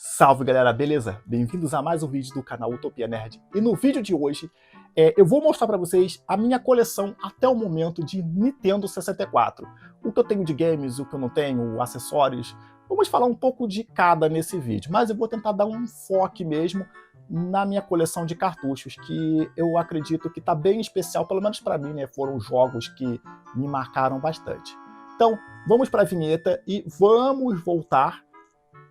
Salve galera, beleza? Bem-vindos a mais um vídeo do canal Utopia Nerd. E no vídeo de hoje, eu vou mostrar para vocês a minha coleção até o momento de Nintendo 64. O que eu tenho de games, o que eu não tenho, acessórios. Vamos falar um pouco de cada nesse vídeo, mas eu vou tentar dar um foco mesmo na minha coleção de cartuchos, que eu acredito que está bem especial, pelo menos para mim, né? Foram jogos que me marcaram bastante. Então, vamos para a vinheta e vamos voltar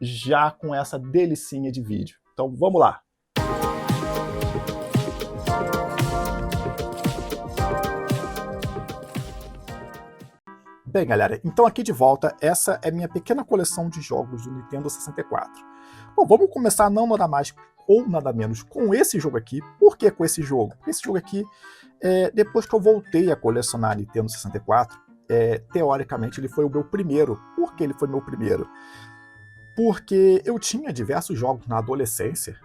já com essa delicinha de vídeo. Então vamos lá! Bem galera, então aqui de volta, essa é minha pequena coleção de jogos do Nintendo 64. Bom, vamos começar não nada mais ou nada menos com esse jogo aqui. Por que com esse jogo? Esse jogo aqui, depois que eu voltei a colecionar Nintendo 64, teoricamente ele foi o meu primeiro. Por que ele foi meu primeiro? Porque eu tinha diversos jogos na adolescência,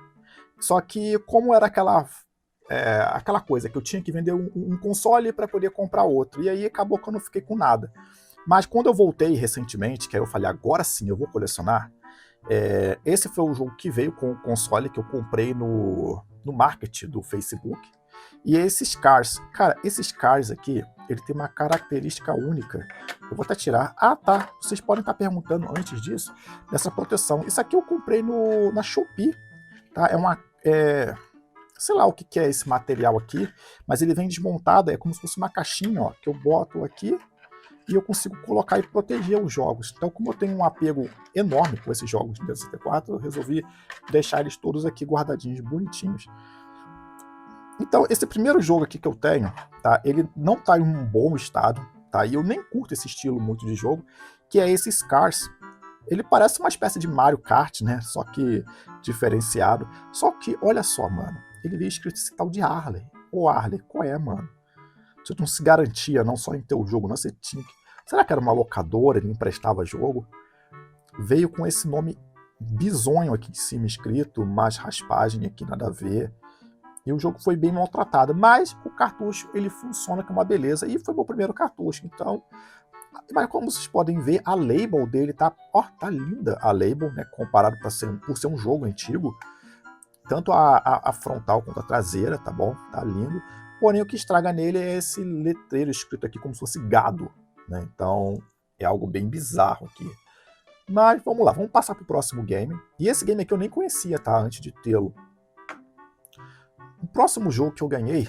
só que como era aquela coisa que eu tinha que vender um console para poder comprar outro, e aí acabou que eu não fiquei com nada. Mas quando eu voltei recentemente, que aí eu falei, agora sim eu vou colecionar, esse foi o jogo que veio com o console que eu comprei no market do Facebook. E esses cars, cara, esses cars aqui, ele tem uma característica única. Eu vou até tirar. Ah, tá. Vocês podem estar perguntando antes disso, dessa proteção. Isso aqui eu comprei na Shopee, tá? Sei lá o que é esse material aqui, mas ele vem desmontado, é como se fosse uma caixinha, ó, que eu boto aqui e eu consigo colocar e proteger os jogos. Então, como eu tenho um apego enorme com esses jogos de 64, eu resolvi deixar eles todos aqui guardadinhos, bonitinhos. Então, esse primeiro jogo aqui que eu tenho, tá? Ele não está em um bom estado, tá? E eu nem curto esse estilo muito de jogo, que é esse Scars. Ele parece uma espécie de Mario Kart, né? Só que diferenciado. Só que, olha só, mano, ele veio escrito esse tal de Harley. Ô Harley, qual é, mano? Você não se garantia não só em ter o jogo, não, você tinha que... Será que era uma locadora, ele emprestava jogo? Veio com esse nome bizonho aqui em cima escrito, mais raspagem aqui, nada a ver. E o jogo foi bem maltratado, mas o cartucho ele funciona com uma beleza, e foi meu primeiro cartucho, então... Mas como vocês podem ver, a label dele tá linda, a label, né, comparado por ser um jogo antigo, tanto a frontal quanto a traseira, tá bom? Tá lindo. Porém, o que estraga nele é esse letreiro escrito aqui como se fosse gado, né? Então, é algo bem bizarro aqui. Mas vamos lá, vamos passar pro próximo game. E esse game aqui eu nem conhecia, tá? Antes de tê-lo. O próximo jogo que eu ganhei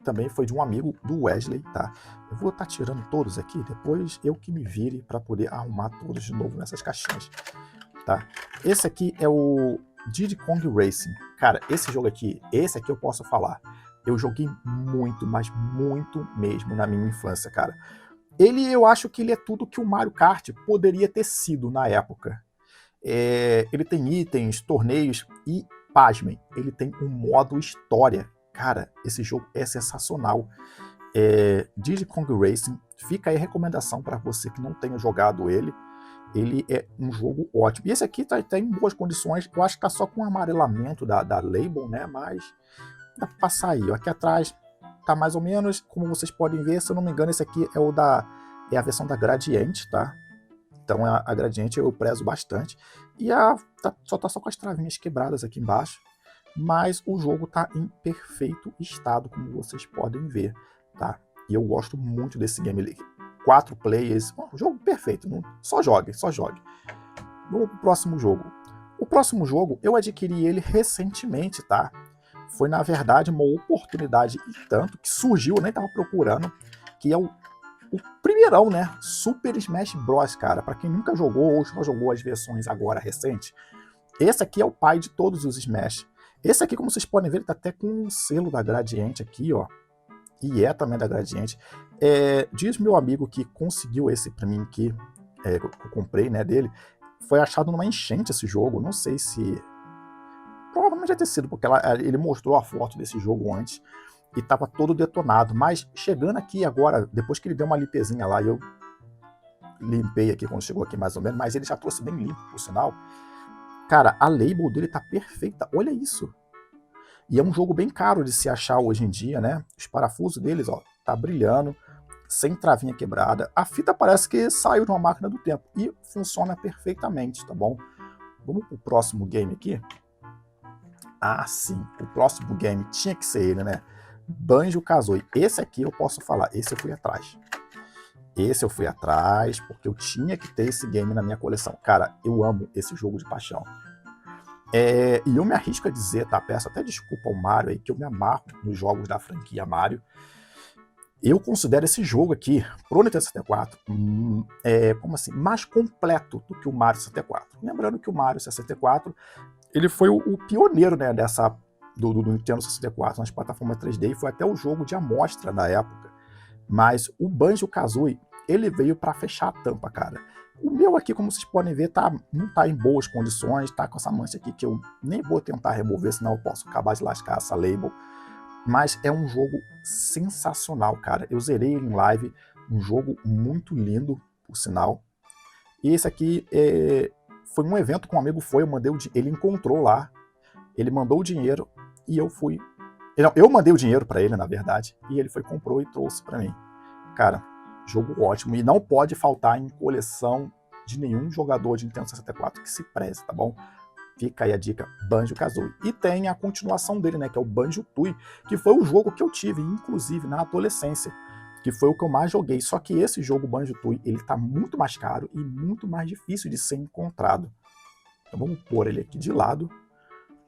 também foi de um amigo do Wesley, tá? Eu vou estar tirando todos aqui, depois eu que me vire para poder arrumar todos de novo nessas caixinhas, tá? Esse aqui é o Diddy Kong Racing. Cara, esse aqui eu posso falar. Eu joguei muito, mas muito mesmo na minha infância, cara. Eu acho que ele é tudo que o Mario Kart poderia ter sido na época. Ele tem itens, torneios e, pasmem, ele tem um modo história. Cara, esse jogo é sensacional. Diddy Kong Racing, fica aí a recomendação para você que não tenha jogado ele. Ele é um jogo ótimo. E esse aqui tá em boas condições. Eu acho que tá só com o amarelamento da label, né? Mas dá para passar aí. Aqui atrás tá mais ou menos, como vocês podem ver. Se eu não me engano, esse aqui é a versão da Gradiente, tá? Então a Gradiente eu prezo bastante. E só tá só com as travinhas quebradas aqui embaixo. Mas o jogo tá em perfeito estado, como vocês podem ver, tá? E eu gosto muito desse game. 4 players, um jogo perfeito. Só jogue, só jogue. Vamos pro próximo jogo. O próximo jogo, eu adquiri ele recentemente, tá? Foi, na verdade, uma oportunidade e tanto que surgiu, eu nem tava procurando, que é o primeirão, né? Super Smash Bros, cara. Pra quem nunca jogou ou só jogou as versões agora recentes, esse aqui é o pai de todos os Smash. Esse aqui, como vocês podem ver, ele tá até com um selo da Gradiente aqui, ó. E também da Gradiente. Diz meu amigo que conseguiu esse pra mim aqui, que eu comprei, né, dele. Foi achado numa enchente esse jogo. Não sei se... Provavelmente deve ter sido, porque ele mostrou a foto desse jogo antes. E tava todo detonado. Mas chegando aqui agora, depois que ele deu uma limpezinha lá, eu limpei aqui quando chegou aqui mais ou menos. Mas ele já trouxe bem limpo, por sinal. Cara, a label dele tá perfeita, olha isso. E é um jogo bem caro de se achar hoje em dia, né? Os parafusos deles, ó, tá brilhando, sem travinha quebrada. A fita parece que saiu de uma máquina do tempo e funciona perfeitamente, tá bom? Vamos pro próximo game aqui. Ah, sim, o próximo game tinha que ser ele, né? Banjo-Kazooie. Esse aqui eu posso falar, esse eu fui atrás. Esse eu fui atrás, porque eu tinha que ter esse game na minha coleção. Cara, eu amo esse jogo de paixão. E eu me arrisco a dizer, tá? Peço até desculpa ao Mario aí, que eu me amarro nos jogos da franquia Mario. Eu considero esse jogo aqui, pro Nintendo 64, como assim, mais completo do que o Mario 64. Lembrando que o Mario 64, ele foi o pioneiro, né, do Nintendo 64 nas plataformas 3D, e foi até o jogo de amostra da época. Mas o Banjo-Kazooie, ele veio para fechar a tampa, cara. O meu aqui, como vocês podem ver, não tá em boas condições, tá com essa mancha aqui que eu nem vou tentar remover, senão eu posso acabar de lascar essa label. Mas é um jogo sensacional, cara. Eu zerei ele em live, um jogo muito lindo, por sinal. E esse aqui foi um evento que um amigo foi, ele encontrou lá, ele mandou o dinheiro e eu fui... Não, eu mandei o dinheiro para ele, na verdade, e ele foi, comprou e trouxe para mim. Cara, jogo ótimo, e não pode faltar em coleção de nenhum jogador de Nintendo 64 que se preze, tá bom? Fica aí a dica, Banjo-Kazooie. E tem a continuação dele, né, que é o Banjo-Tooie, que foi o jogo que eu tive, inclusive, na adolescência, que foi o que eu mais joguei. Só que esse jogo Banjo-Tooie, ele tá muito mais caro e muito mais difícil de ser encontrado. Então vamos pôr ele aqui de lado.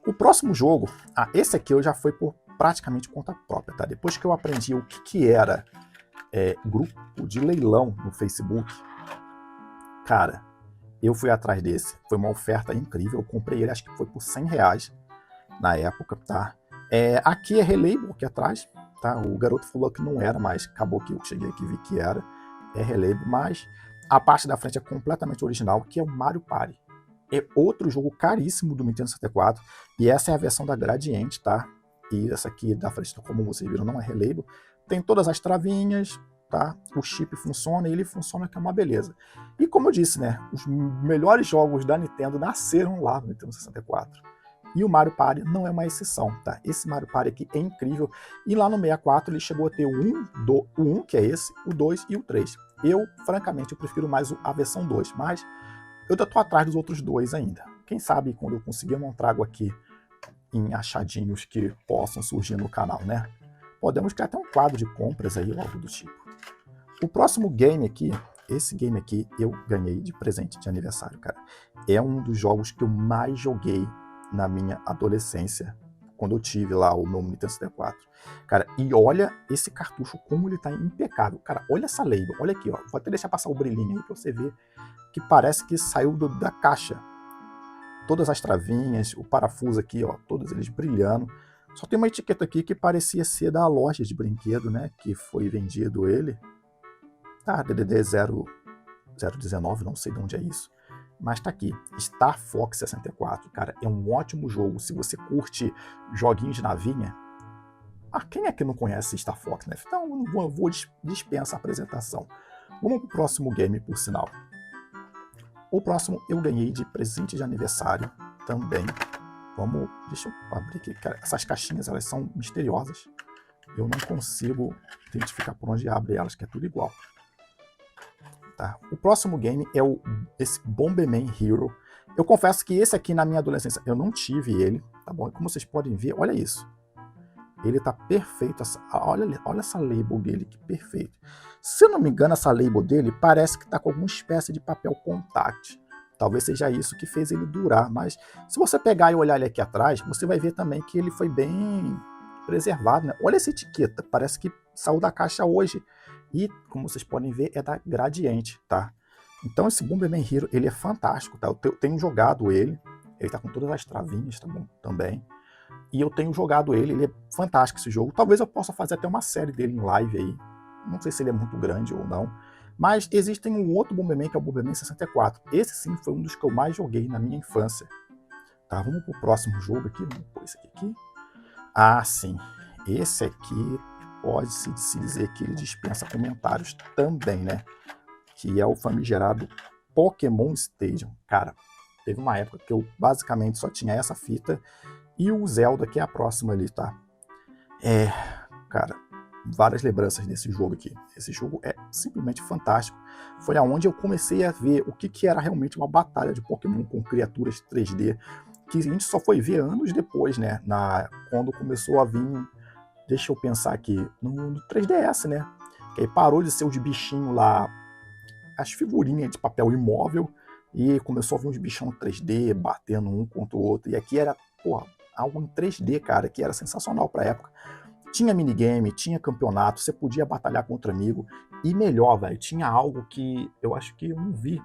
O próximo jogo, esse aqui eu já fui por praticamente conta própria, tá? Depois que eu aprendi o que era grupo de leilão no Facebook, cara, eu fui atrás desse. Foi uma oferta incrível, eu comprei ele, acho que foi por R$100 na época, tá? Aqui é relabel, aqui atrás, tá? O garoto falou que não era, mas acabou que eu cheguei aqui e vi que era. É relabel, mas a parte da frente é completamente original, que é o Mario Party. É outro jogo caríssimo do Nintendo 64, e essa é a versão da Gradiente, tá? E essa aqui da frente, como vocês viram, não é relabel. Tem todas as travinhas, tá? O chip funciona e ele funciona que é uma beleza. E como eu disse, né? Os melhores jogos da Nintendo nasceram lá no Nintendo 64. E o Mario Party não é uma exceção, tá? Esse Mario Party aqui é incrível. E lá no 64 ele chegou a ter o 1, que é esse, o 2 e o 3. Eu, francamente, eu prefiro mais a versão 2, mas eu ainda tô atrás dos outros dois ainda. Quem sabe quando eu conseguir eu não trago aqui em achadinhos que possam surgir no canal, né? Podemos criar até um quadro de compras aí, ou algo do tipo. O próximo game aqui, esse game aqui eu ganhei de presente de aniversário, cara. É um dos jogos que eu mais joguei na minha adolescência, quando eu tive lá o meu Nintendo 64. Cara, e olha esse cartucho, como ele tá impecável. Cara, olha essa label, olha aqui, ó. Vou até deixar passar o brilhinho aí pra você ver que parece que saiu da caixa. Todas as travinhas, o parafuso aqui, ó, todos eles brilhando. Só tem uma etiqueta aqui que parecia ser da loja de brinquedo, né, que foi vendido ele. Tá, DDD 019, não sei de onde é isso. Mas tá aqui, Star Fox 64, cara, é um ótimo jogo. Se você curte joguinhos de navinha, quem é que não conhece Star Fox, né? Então eu vou dispensar a apresentação. Vamos pro próximo game, por sinal. O próximo eu ganhei de presente de aniversário também. Deixa eu abrir aqui, cara. Essas caixinhas, elas são misteriosas. Eu não consigo identificar por onde abre elas, que é tudo igual. Tá? O próximo game é esse Bomberman Hero. Eu confesso que esse aqui na minha adolescência eu não tive ele, tá bom? Como vocês podem ver, olha isso. Ele tá perfeito, olha essa label dele, que perfeito. Se eu não me engano, essa label dele parece que tá com alguma espécie de papel contact. Talvez seja isso que fez ele durar, mas se você pegar e olhar ele aqui atrás, você vai ver também que ele foi bem preservado, né? Olha essa etiqueta, parece que saiu da caixa hoje. E, como vocês podem ver, é da Gradiente, tá? Então esse Bomberman Hero, ele é fantástico, tá? Eu tenho jogado ele tá com todas as travinhas, tá bom? Também. E eu tenho jogado ele é fantástico esse jogo. Talvez eu possa fazer até uma série dele em live aí. Não sei se ele é muito grande ou não. Mas existe um outro Bomberman, que é o Bomberman 64. Esse sim foi um dos que eu mais joguei na minha infância. Tá, vamos pro próximo jogo aqui. Vamos pôr esse aqui. Ah, sim. Esse aqui pode-se dizer que ele dispensa comentários também, né? Que é o famigerado Pokémon Stadium. Cara, teve uma época que eu basicamente só tinha essa fita e o Zelda, que é a próxima ali, tá? Cara, várias lembranças desse jogo aqui. Esse jogo é simplesmente fantástico. Foi aonde eu comecei a ver o que era realmente uma batalha de Pokémon com criaturas 3D, que a gente só foi ver anos depois, né? Quando começou a vir, deixa eu pensar aqui, no 3DS, né? Que aí parou de ser os bichinhos lá, as figurinhas de papel imóvel, e começou a vir uns bichão 3D batendo um contra o outro. E aqui era, porra, algo em 3D, cara, que era sensacional pra época. Tinha minigame, tinha campeonato, você podia batalhar contra amigo. E melhor, velho, tinha algo que eu acho que eu não vi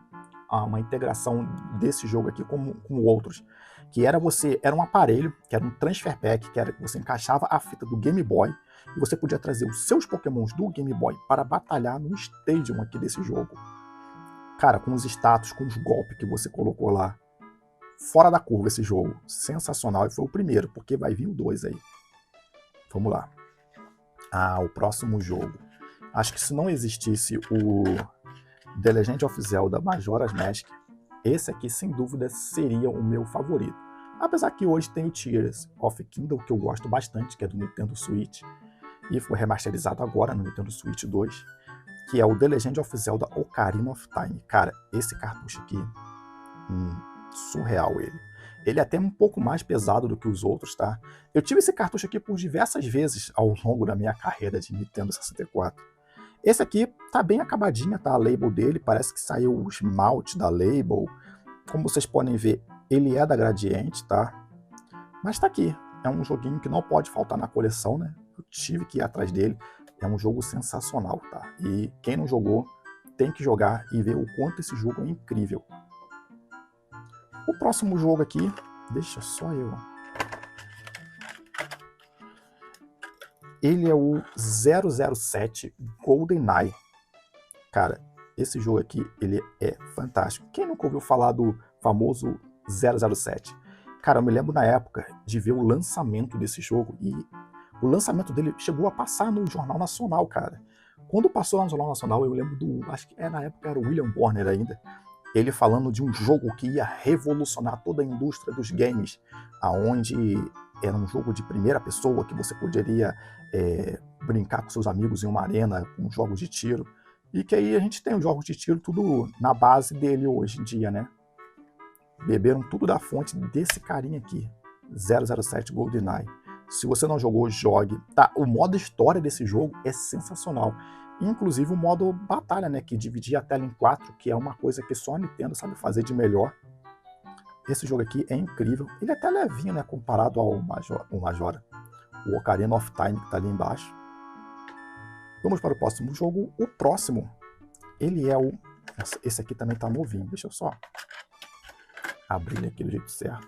uma integração desse jogo aqui com outros. Que era era um aparelho, que era um transfer pack, que era que você encaixava a fita do Game Boy e você podia trazer os seus Pokémons do Game Boy para batalhar no Stadium aqui desse jogo. Cara, com os status, com os golpes que você colocou lá. Fora da curva esse jogo. Sensacional. E foi o primeiro, porque vai vir o 2 aí. Vamos lá. O próximo jogo. Acho que se não existisse o The Legend of Zelda Majora's Mask, esse aqui sem dúvida seria o meu favorito. Apesar que hoje tem o Tears of Kingdom, que eu gosto bastante, que é do Nintendo Switch, e foi remasterizado agora no Nintendo Switch 2, que é o The Legend of Zelda Ocarina of Time. Cara, esse cartucho aqui, surreal ele. Ele é até um pouco mais pesado do que os outros, tá? Eu tive esse cartucho aqui por diversas vezes ao longo da minha carreira de Nintendo 64. Esse aqui tá bem acabadinha, tá? A label dele, parece que saiu o esmalte da label. Como vocês podem ver, ele é da Gradiente, tá? Mas tá aqui. É um joguinho que não pode faltar na coleção, né? Eu tive que ir atrás dele. É um jogo sensacional, tá? E quem não jogou, tem que jogar e ver o quanto esse jogo é incrível. O próximo jogo aqui, deixa só eu. Ele é o 007 GoldenEye. Cara, esse jogo aqui, ele é fantástico. Quem nunca ouviu falar do famoso 007? Cara, eu me lembro na época de ver o lançamento desse jogo e o lançamento dele chegou a passar no Jornal Nacional, cara. Quando passou no Jornal Nacional, eu lembro acho que na época era o William Bonner ainda, ele falando de um jogo que ia revolucionar toda a indústria dos games, aonde era um jogo de primeira pessoa que você poderia brincar com seus amigos em uma arena com jogos de tiro, e que aí a gente tem os jogos de tiro tudo na base dele hoje em dia, né? Beberam tudo da fonte desse carinha aqui, 007 GoldenEye. Se você não jogou, jogue. Tá, o modo história desse jogo é sensacional. Inclusive o modo batalha, né, que dividia a tela em 4, que é uma coisa que só a Nintendo sabe fazer de melhor. Esse jogo aqui é incrível. Ele é até levinho, né, comparado ao Majora. O Ocarina of Time, que tá ali embaixo. Vamos para o próximo jogo. O próximo, ele é o... Esse aqui também tá novinho. Deixa eu só abrir ele aqui do jeito certo.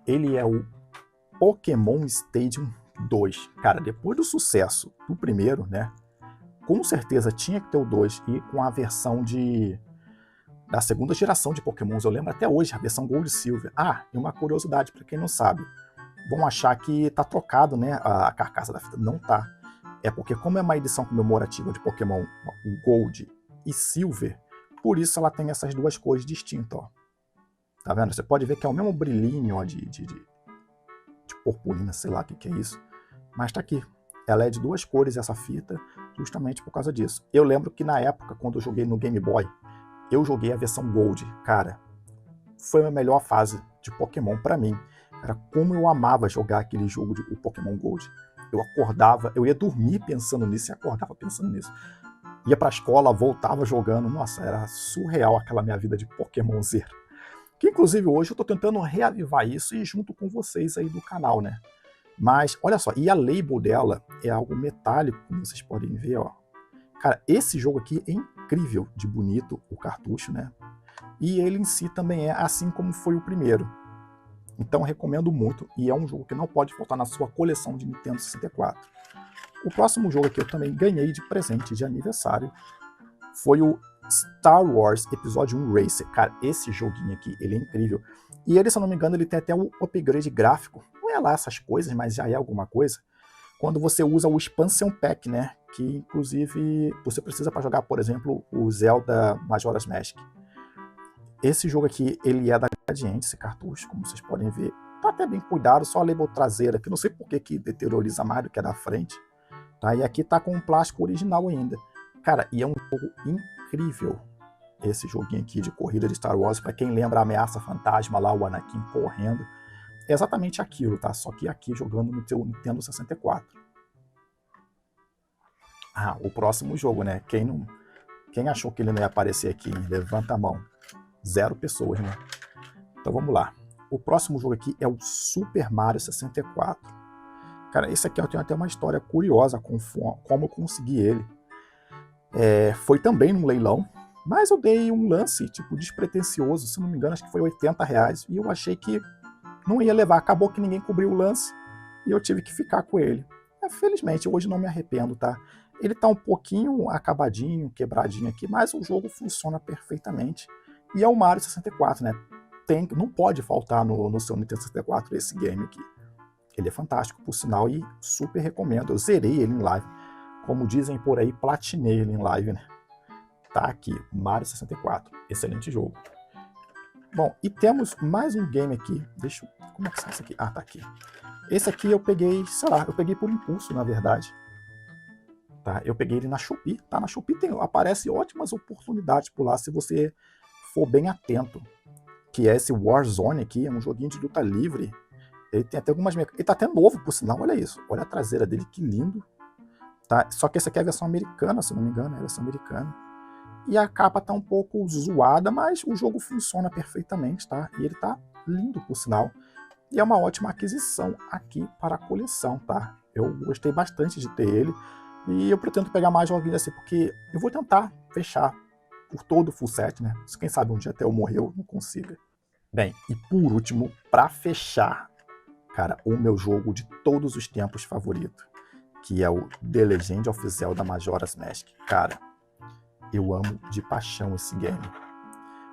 Ele é o Pokémon Stadium 2. Cara, depois do sucesso do primeiro, né? Com certeza tinha que ter o 2 e com a versão da segunda geração de Pokémons. Eu lembro até hoje, a versão Gold e Silver. E uma curiosidade para quem não sabe. Vão achar que tá trocado, né? A carcaça da fita. Não tá. É porque como é uma edição comemorativa de Pokémon, o Gold e Silver, por isso ela tem essas duas cores distintas, ó. Tá vendo? Você pode ver que é o mesmo brilhinho, ó, de purpurina, sei lá o que é isso. Mas tá aqui. Ela é de duas cores, essa fita, justamente por causa disso. Eu lembro que na época, quando eu joguei no Game Boy, eu joguei a versão Gold. Cara, foi a melhor fase de Pokémon pra mim. Era como eu amava jogar aquele jogo o Pokémon Gold. Eu acordava, eu ia dormir pensando nisso e acordava pensando nisso. Ia pra escola, voltava jogando. Nossa, era surreal aquela minha vida de Pokémonzeiro. Que inclusive hoje eu tô tentando reavivar isso e junto com vocês aí do canal, né? Mas, olha só, e a label dela é algo metálico, como vocês podem ver, ó. Cara, esse jogo aqui é incrível de bonito, o cartucho, né? E ele em si também é assim como foi o primeiro. Então recomendo muito, e é um jogo que não pode faltar na sua coleção de Nintendo 64. O próximo jogo que eu também ganhei de presente de aniversário foi o Star Wars Episódio 1 Racer. Cara, esse joguinho aqui, ele é incrível. E ele, se eu não me engano, ele tem até um upgrade gráfico. Não é lá essas coisas, mas já é alguma coisa. Quando você usa o Expansion Pack, né? Que, inclusive, você precisa para jogar, por exemplo, o Zelda Majora's Mask. Esse jogo aqui, ele é da Gradiente, esse cartucho, como vocês podem ver. Tá até bem cuidado, só a label traseira, que não sei por que deterioriza mais do que a da frente. Tá? E aqui tá com o plástico original ainda. Cara, e é um jogo incrível. Esse joguinho aqui de corrida de Star Wars, para quem lembra a Ameaça Fantasma lá, o Anakin correndo. É exatamente aquilo, tá? Só que aqui jogando no teu Nintendo 64. Ah, o próximo jogo, né? Quem achou que ele não ia aparecer aqui? Levanta a mão. 0 pessoas, né? Então vamos lá. O próximo jogo aqui é o Super Mario 64. Cara, esse aqui eu tenho até uma história curiosa com como eu consegui ele. Foi também num leilão, mas eu dei um lance, tipo, despretensioso, se não me engano, acho que foi R$80, e eu achei que não ia levar. Acabou que ninguém cobriu o lance, e eu tive que ficar com ele. Felizmente, hoje não me arrependo, tá? Ele tá um pouquinho acabadinho, quebradinho aqui, mas o jogo funciona perfeitamente. E é o Mario 64, né? Não pode faltar no seu Nintendo 64 esse game aqui. Ele é fantástico, por sinal, e super recomendo. Eu zerei ele em live. Como dizem por aí, platinei ele em live, né? Tá aqui, Mario 64. Excelente jogo. Bom, e temos mais um game aqui. Como é que está esse aqui? Ah, tá aqui. Esse aqui eu peguei, sei lá, eu peguei por impulso, na verdade. Tá? Eu peguei ele na Shopee. Tá? Na Shopee aparece ótimas oportunidades por lá, se você for bem atento. Que é esse Warzone aqui, é um joguinho de luta livre. Ele tem até algumas mecânicas. Ele tá até novo, por sinal, olha isso. Olha a traseira dele, que lindo. Tá? Só que essa aqui é a versão americana, se não me engano, é a versão americana. E a capa tá um pouco zoada, mas o jogo funciona perfeitamente, tá? E ele tá lindo, por sinal. E é uma ótima aquisição aqui para a coleção, tá? Eu gostei bastante de ter ele. E eu pretendo pegar mais joguinhos assim, porque eu vou tentar fechar por todo o full set, né? Quem sabe um dia até eu morrer eu não consiga. Bem, e por último, para fechar, cara, o meu jogo de todos os tempos favorito, que é o The Legend of Zelda Majora's Mask. Cara, eu amo de paixão esse game.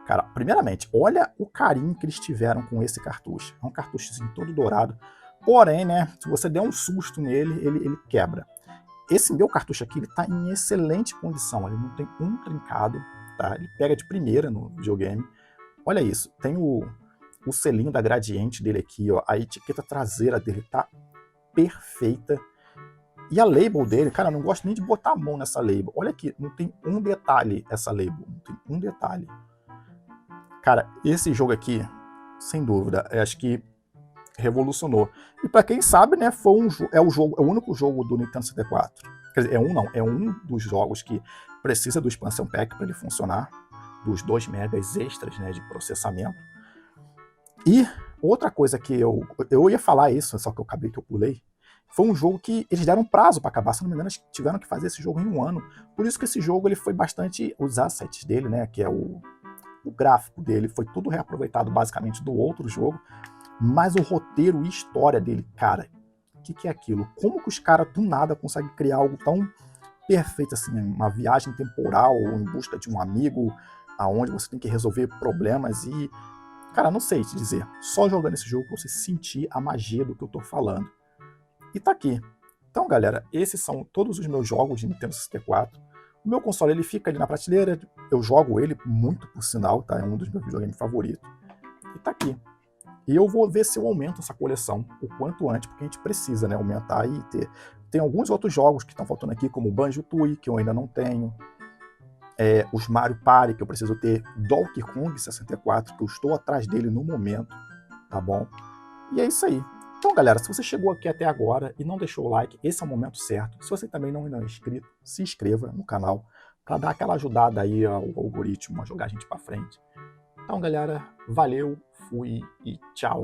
Cara, primeiramente, olha o carinho que eles tiveram com esse cartucho. É um cartuchozinho todo dourado. Porém, né, se você der um susto nele, ele quebra. Esse meu cartucho aqui, ele tá em excelente condição. Ele não tem um trincado, tá? Ele pega de primeira no videogame. Olha isso, tem o selinho da Gradiente dele aqui, ó. A etiqueta traseira dele tá perfeita. E a label dele, cara, eu não gosto nem de botar a mão nessa label. Olha aqui, não tem um detalhe essa label. Não tem um detalhe. Cara, esse jogo aqui, sem dúvida, acho que revolucionou. E pra quem sabe, né, é o único jogo do Nintendo 64. Quer dizer, é um dos jogos que precisa do Expansion Pack para ele funcionar, dos 2 megas extras, né, de processamento. E outra coisa que eu ia falar isso, só que eu pulei, foi um jogo que eles deram prazo para acabar, se não me engano, eles tiveram que fazer esse jogo em 1 ano. Por isso que esse jogo ele foi bastante, os assets dele, né, que é o gráfico dele, foi tudo reaproveitado basicamente do outro jogo, mas o roteiro e história dele, cara, o que é aquilo? Como que os caras do nada conseguem criar algo tão perfeito assim, uma viagem temporal em busca de um amigo, aonde você tem que resolver problemas e, cara, não sei te dizer, só jogando esse jogo pra você sentir a magia do que eu tô falando. E tá aqui. Então, galera, esses são todos os meus jogos de Nintendo 64. O meu console, ele fica ali na prateleira, eu jogo ele muito, por sinal, tá? É um dos meus videogames favoritos. E tá aqui. E eu vou ver se eu aumento essa coleção o quanto antes, porque a gente precisa, né, aumentar e ter. Tem alguns outros jogos que estão faltando aqui, como o Banjo-Tooie, que eu ainda não tenho. Os Mario Party, que eu preciso ter. Donkey Kong 64, que eu estou atrás dele no momento, tá bom? E é isso aí. Então, galera, se você chegou aqui até agora e não deixou o like, esse é o momento certo. Se você também não é inscrito, se inscreva no canal para dar aquela ajudada aí ao algoritmo a jogar a gente para frente. Então, galera, valeu, fui e tchau!